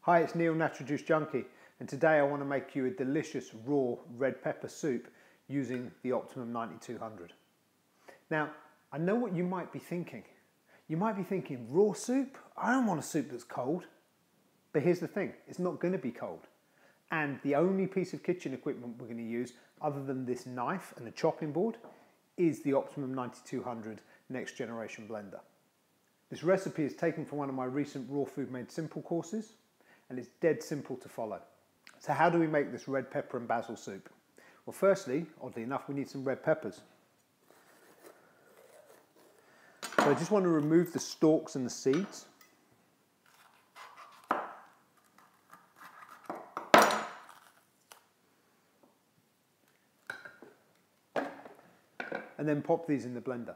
Hi, it's Neil, Natural Juice Junkie, and today I want to make you a delicious raw red pepper soup using the Optimum 9200. Now, I know what you might be thinking. You might be thinking, raw soup? I don't want a soup that's cold. But here's the thing, it's not going to be cold. And the only piece of kitchen equipment we're going to use, other than this knife and a chopping board, is the Optimum 9200 Next Generation Blender. This recipe is taken from one of my recent Raw Food Made Simple courses, and it's dead simple to follow. So how do we make this red pepper and basil soup? Well, firstly, oddly enough, we need some red peppers. So I just want to remove the stalks and the seeds. And then pop these in the blender.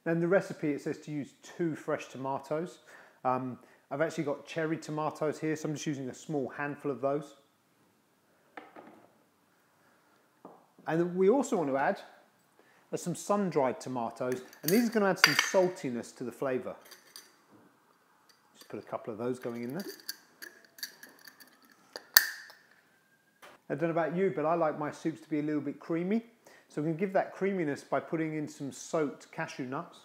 Now in the recipe it says to use 2 fresh tomatoes. I've actually got cherry tomatoes here, so I'm just using a small handful of those. And we also want to add some sun-dried tomatoes, and these are going to add some saltiness to the flavour. Just put a couple of those going in there. I don't know about you, but I like my soups to be a little bit creamy. So we can give that creaminess by putting in some soaked cashew nuts.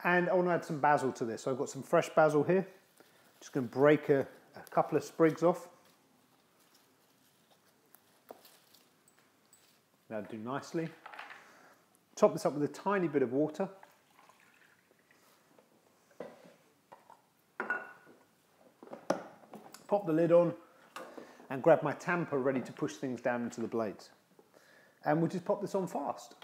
And I want to add some basil to this. So I've got some fresh basil here. Just going to break a couple of sprigs off. That'll do nicely. Top this up with a tiny bit of water. Pop the lid on and grab my tamper ready to push things down into the blades. And we'll just pop this on fast.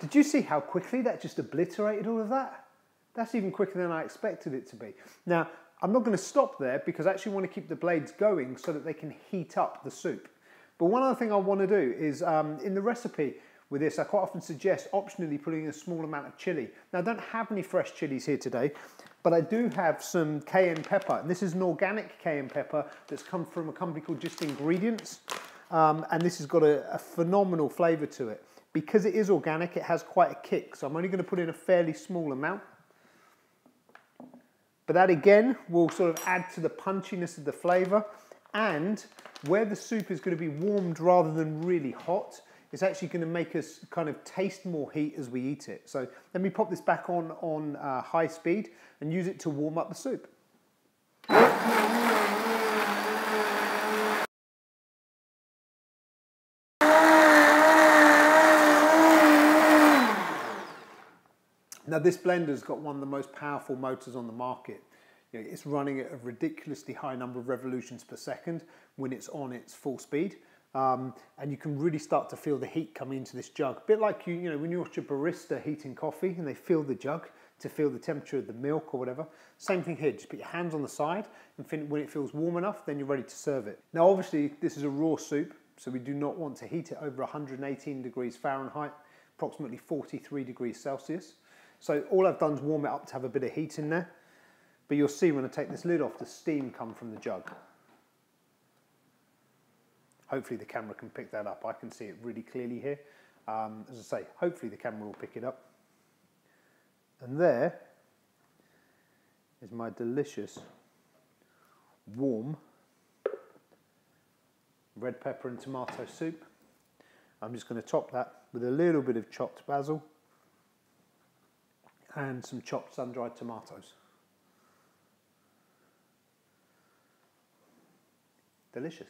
Did you see how quickly that just obliterated all of that? That's even quicker than I expected it to be. Now, I'm not going to stop there because I actually want to keep the blades going so that they can heat up the soup. But one other thing I want to do is, in the recipe with this, I quite often suggest optionally putting in a small amount of chilli. Now, I don't have any fresh chilies here today, but I do have some cayenne pepper. And this is an organic cayenne pepper that's come from a company called Just Ingredients. And this has got a phenomenal flavour to it. Because it is organic, it has quite a kick. So I'm only going to put in a fairly small amount. But that again will sort of add to the punchiness of the flavour, and where the soup is going to be warmed rather than really hot, it's actually going to make us kind of taste more heat as we eat it. So let me pop this back on high speed and use it to warm up the soup. Now this blender's got one of the most powerful motors on the market. You know, it's running at a ridiculously high number of revolutions per second when it's on its full speed. And you can really start to feel the heat coming into this jug. A bit like you know, when you watch a barista heating coffee and they fill the jug to feel the temperature of the milk or whatever. Same thing here, just put your hands on the side and when it feels warm enough, then you're ready to serve it. Now obviously this is a raw soup, so we do not want to heat it over 118 degrees Fahrenheit, approximately 43 degrees Celsius. So all I've done is warm it up to have a bit of heat in there. But you'll see when I take this lid off, the steam come from the jug. Hopefully the camera can pick that up. I can see it really clearly here. As I say, hopefully the camera will pick it up. And there is my delicious, warm red pepper and tomato soup. I'm just going to top that with a little bit of chopped basil and some chopped sun-dried tomatoes. Delicious.